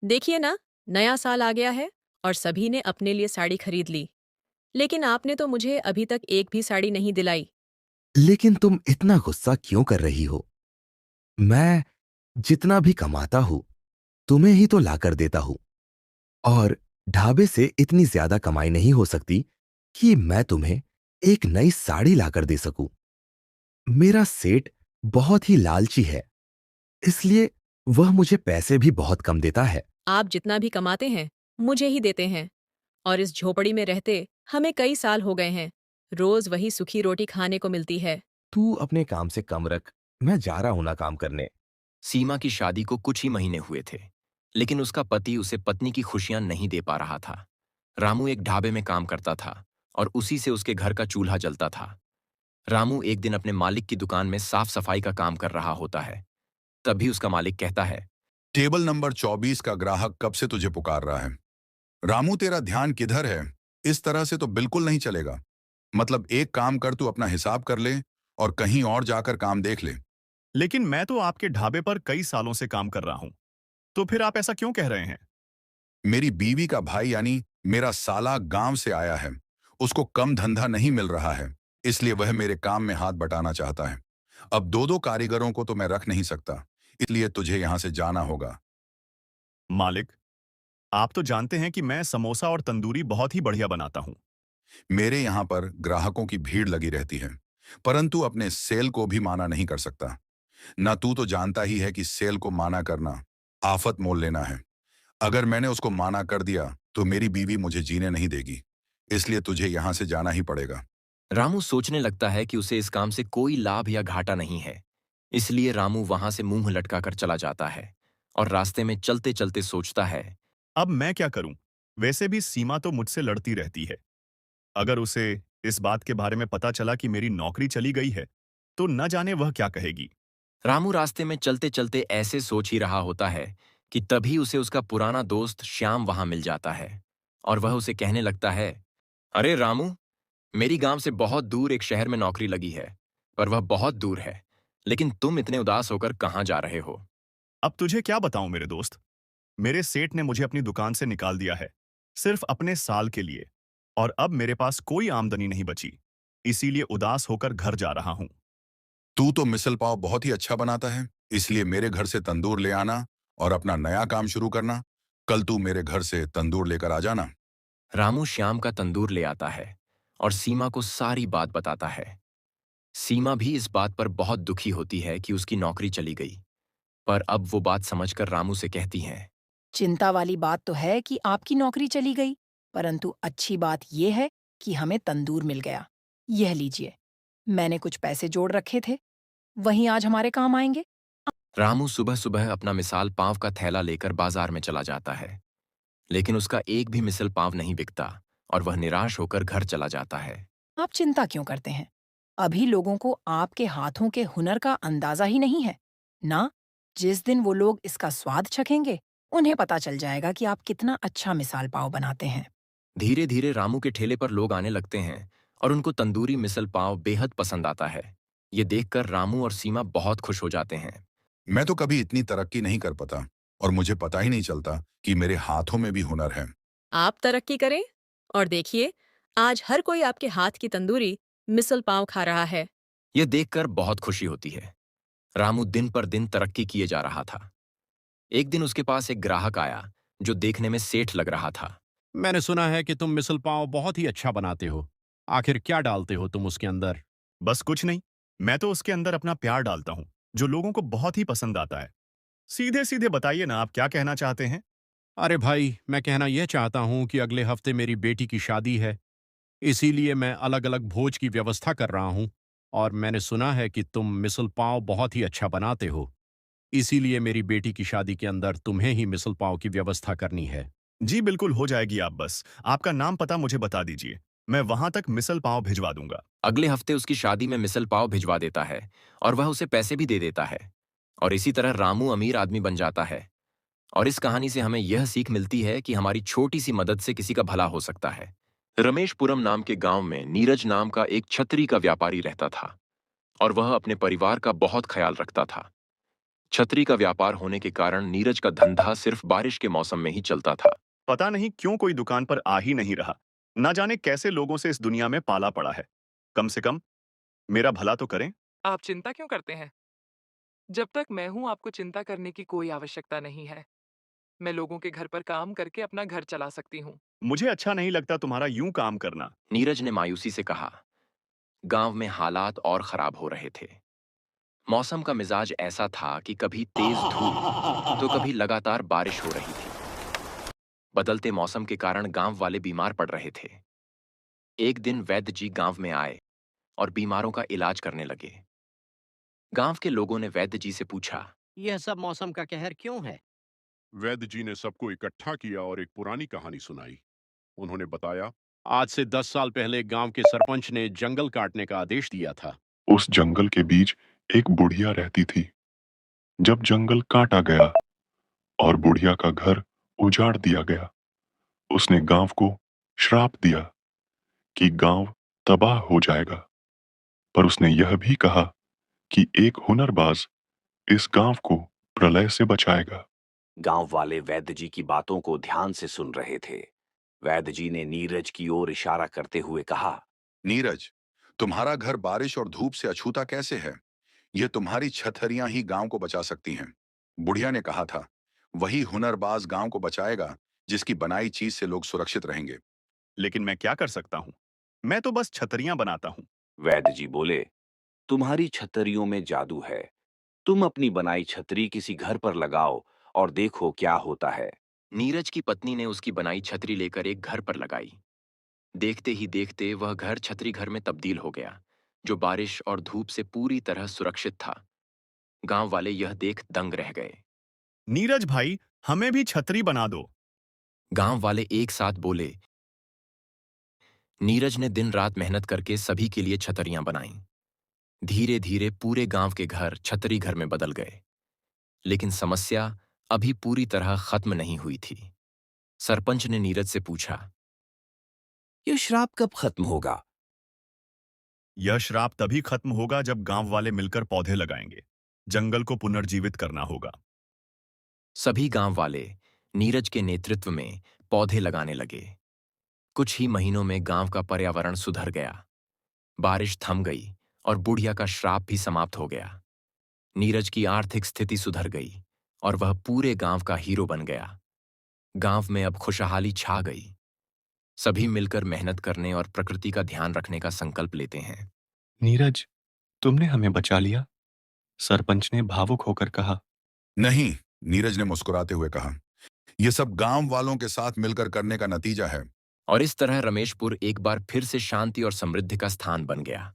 देखिए ना, नया साल आ गया है और सभी ने अपने लिए साड़ी खरीद ली। लेकिन आपने तो मुझे अभी तक एक भी साड़ी नहीं दिलाई। लेकिन तुम इतना गुस्सा क्यों कर रही हो? मैं जितना भी कमाता हूं, तुम्हें ही तो लाकर देता हूं। और ढाबे से इतनी ज्यादा कमाई नहीं हो सकती कि मैं तुम्हें एक नई साड़ी लाकर दे सकूं। मेरा सेठ बहुत ही लालची है, इसलिए वह मुझे पैसे भी बहुत कम देता है। आप जितना भी कमाते हैं, मुझे ही देते हैं। और इस झोपड़ी में रहते हमें कई साल हो गए हैं। रोज वही सूखी रोटी खाने को मिलती है। तू अपने काम से कम रख, मैं जा रहा हूं ना काम करने। सीमा की शादी को कुछ ही महीने हुए थे, लेकिन उसका पति उसे पत्नी की खुशियां नहीं दे पा रहा था। रामू एक ढाबे में काम करता था और उसी से उसके घर का चूल्हा जलता था। रामू एक दिन अपने मालिक की दुकान में साफ सफाई का काम कर रहा होता है। तभी उसका मालिक कहता है, टेबल नंबर 24 का ग्राहक कब से तुझे पुकार रहा है? रामू, तेरा ध्यान किधर है? इस तरह से तो बिल्कुल नहीं चलेगा। मतलब एक काम कर, तू अपना हिसाब कर ले और कहीं और जाकर काम देख ले। लेकिन मैं तो आपके ढाबे पर कई सालों से काम कर रहा हूं, तो फिर आप ऐसा क्यों कह रहे हैं? मेरी बीवी का भाई यानी मेरा साला गांव से आया है। उसको कम धंधा नहीं मिल रहा है, इसलिए वह मेरे काम में हाथ बटाना चाहता है। अब दो दो कारीगरों को तो मैं रख नहीं सकता, इसलिए तुझे यहां से जाना होगा। मालिक, आप तो जानते हैं कि मैं समोसा और तंदूरी बहुत ही बढ़िया बनाता हूं। मेरे यहाँ पर ग्राहकों की भीड़ लगी रहती है, परंतु अपने सेल को भी माना नहीं कर सकता। ना तू तो जानता ही है कि सेल को माना करना आफत मोल लेना है। अगर मैंने उसको माना कर दिया तो मेरी बीवी मुझे जीने नहीं देगी, इसलिए तुझे यहां से जाना ही पड़ेगा। रामू सोचने लगता है कि उसे इस काम से कोई लाभ या घाटा नहीं है। इसलिए रामू वहां से मुंह लटकाकर चला जाता है और रास्ते में चलते चलते सोचता है, अब मैं क्या करूं? वैसे भी सीमा तो मुझसे लड़ती रहती है। अगर उसे इस बात के बारे में पता चला कि मेरी नौकरी चली गई है, तो न जाने वह क्या कहेगी। रामू रास्ते में चलते चलते ऐसे सोच ही रहा होता है कि तभी उसे उसका पुराना दोस्त श्याम वहां मिल जाता है और वह उसे कहने लगता है, अरे रामू, मेरी गांव से बहुत दूर एक शहर में नौकरी लगी है, पर वह बहुत दूर है। लेकिन तुम इतने उदास होकर कहाँ जा रहे हो? अब तुझे क्या बताऊं मेरे दोस्त, मेरे सेठ ने मुझे अपनी दुकान से निकाल दिया है, सिर्फ अपने साल के लिए। और अब मेरे पास कोई आमदनी नहीं बची, इसीलिए उदास होकर घर जा रहा हूं। तू तो मिसल पाव बहुत ही अच्छा बनाता है, इसलिए मेरे घर से तंदूर ले आना और अपना नया काम शुरू करना। कल तू मेरे घर से तंदूर लेकर आ जाना। रामू श्याम का तंदूर ले आता है और सीमा को सारी बात बताता है। सीमा भी इस बात पर बहुत दुखी होती है कि उसकी नौकरी चली गई, पर अब वो बात समझकर रामू से कहती हैं, चिंता वाली बात तो है कि आपकी नौकरी चली गई, परंतु अच्छी बात यह है कि हमें तंदूर मिल गया। यह लीजिए, मैंने कुछ पैसे जोड़ रखे थे, वहीं आज हमारे काम आएंगे। रामू सुबह सुबह अपना मिसाल पाव का थैला लेकर बाजार में चला जाता है, लेकिन उसका एक भी मिसल पाव नहीं बिकता और वह निराश होकर घर चला जाता है। आप चिंता क्यों करते हैं? अभी लोगों को आपके हाथों के हुनर का अंदाजा ही नहीं है ना। जिस दिन वो लोग इसका स्वाद चखेंगे, उन्हें पता चल जाएगा कि आप कितना अच्छा मिसाल पाव बनाते हैं। धीरे धीरे रामू के ठेले पर लोग आने लगते हैं और उनको तंदूरी मिसल पाव बेहद पसंद आता है। ये देखकर रामू और सीमा बहुत खुश हो जाते हैं। मैं तो कभी इतनी तरक्की नहीं कर पाता और मुझे पता ही नहीं चलता कि मेरे हाथों में भी हुनर है। आप तरक्की करें और देखिए, आज हर कोई आपके हाथ की तंदूरी मिसल पाव खा रहा है। यह देखकर बहुत खुशी होती है। रामू दिन पर दिन तरक्की किए जा रहा था। एक दिन उसके पास एक ग्राहक आया जो देखने में सेठ लग रहा था। मैंने सुना है कि तुम मिसल पाव बहुत ही अच्छा बनाते हो। आखिर क्या डालते हो तुम उसके अंदर? बस कुछ नहीं, मैं तो उसके अंदर अपना प्यार डालता हूं, जो लोगों को बहुत ही पसंद आता है। सीधे सीधे बताइए ना, आप क्या कहना चाहते हैं? अरे भाई, मैं कहना यह चाहता हूं कि अगले हफ्ते मेरी बेटी की शादी है, इसीलिए मैं अलग अलग भोज की व्यवस्था कर रहा हूं। और मैंने सुना है कि तुम मिसल पाव बहुत ही अच्छा बनाते हो, इसीलिए मेरी बेटी की शादी के अंदर तुम्हें ही मिसल पाव की व्यवस्था करनी है। जी बिल्कुल हो जाएगी, आप बस आपका नाम पता मुझे बता दीजिए, मैं वहां तक मिसल पाव भिजवा दूंगा। अगले हफ्ते उसकी शादी में मिसल पाव भिजवा देता है और वह उसे पैसे भी दे देता है। और इसी तरह रामू अमीर आदमी बन जाता है। और इस कहानी से हमें यह सीख मिलती है कि हमारी छोटी सी मदद से किसी का भला हो सकता है। रमेशपुरम नाम के गांव में नीरज नाम का एक छतरी का व्यापारी रहता था और वह अपने परिवार का बहुत ख्याल रखता था। छतरी का व्यापार होने के कारण नीरज का धंधा सिर्फ बारिश के मौसम में ही चलता था। पता नहीं क्यों कोई दुकान पर आ ही नहीं रहा। ना जाने कैसे लोगों से इस दुनिया में पाला पड़ा है। कम से कम मेरा भला तो करें। आप चिंता क्यों करते हैं? जब तक मैं हूं, आपको चिंता करने की कोई आवश्यकता नहीं है। मैं लोगों के घर पर काम करके अपना घर चला सकती हूँ। मुझे अच्छा नहीं लगता तुम्हारा यूं काम करना। नीरज ने मायूसी से कहा। गांव में हालात और खराब हो रहे थे। मौसम का मिजाज ऐसा था कि कभी तेज धूप तो कभी लगातार बारिश हो रही थी। बदलते मौसम के कारण गांव वाले बीमार पड़ रहे थे। एक दिन वैद्य जी गांव में आए और बीमारों का इलाज करने लगे। गांव के लोगों ने वैद्य जी से पूछा, यह सब मौसम का कहर क्यों है? वैद्य जी ने सबको इकट्ठा किया और एक पुरानी कहानी सुनाई। उन्होंने बताया, आज से 10 साल पहले गांव के सरपंच ने जंगल काटने का आदेश दिया था। उस जंगल के बीच एक बुढ़िया रहती थी। जब जंगल काटा गया और बुढ़िया का घर उजाड़ दिया गया, उसने गांव को श्राप दिया कि गांव तबाह हो जाएगा। पर उसने यह भी कहा कि एक हुनरबाज इस गांव को प्रलय से बचाएगा। गांव वाले वैद्य जी की बातों को ध्यान से सुन रहे थे। वैद्य जी ने नीरज की ओर इशारा करते हुए कहा, नीरज, तुम्हारा घर बारिश और धूप से अछूता कैसे है? ये तुम्हारी छतरियां ही गांव को बचा सकती हैं। बुढ़िया ने कहा था, वही हुनरबाज गांव को बचाएगा जिसकी बनाई चीज से लोग सुरक्षित रहेंगे। लेकिन मैं क्या कर सकता हूं? मैं तो बस छतरियां बनाता हूं। वैद्य जी बोले, तुम्हारी छतरियों में जादू है। तुम अपनी बनाई छतरी किसी घर पर लगाओ और देखो क्या होता है। नीरज की पत्नी ने उसकी बनाई छतरी लेकर एक घर पर लगाई। देखते ही देखते वह घर छतरी घर में तब्दील हो गया, जो बारिश और धूप से पूरी तरह सुरक्षित था। गांव वाले यह देख दंग रह गए। नीरज भाई, हमें भी छतरी बना दो। गांव वाले एक साथ बोले। नीरज ने दिन रात मेहनत करके सभी के लिए छतरियां बनाईं। धीरे धीरे पूरे गांव के घर छतरी घर में बदल गए। लेकिन समस्या अभी पूरी तरह खत्म नहीं हुई थी। सरपंच ने नीरज से पूछा, ये श्राप कब खत्म होगा? यह श्राप तभी खत्म होगा जब गांव वाले मिलकर पौधे लगाएंगे। जंगल को पुनर्जीवित करना होगा। सभी गांव वाले नीरज के नेतृत्व में पौधे लगाने लगे। कुछ ही महीनों में गांव का पर्यावरण सुधर गया। बारिश थम गई और बुढ़िया का श्राप भी समाप्त हो गया। नीरज की आर्थिक स्थिति सुधर गई और वह पूरे गांव का हीरो बन गया। गांव में अब खुशहाली छा गई। सभी मिलकर मेहनत करने और प्रकृति का ध्यान रखने का संकल्प लेते हैं। नीरज, तुमने हमें बचा लिया, सरपंच ने भावुक होकर कहा। नहीं, नीरज ने मुस्कुराते हुए कहा, यह सब गांव वालों के साथ मिलकर करने का नतीजा है। और इस तरह रमेशपुर एक बार फिर से शांति और समृद्धि का स्थान बन गया।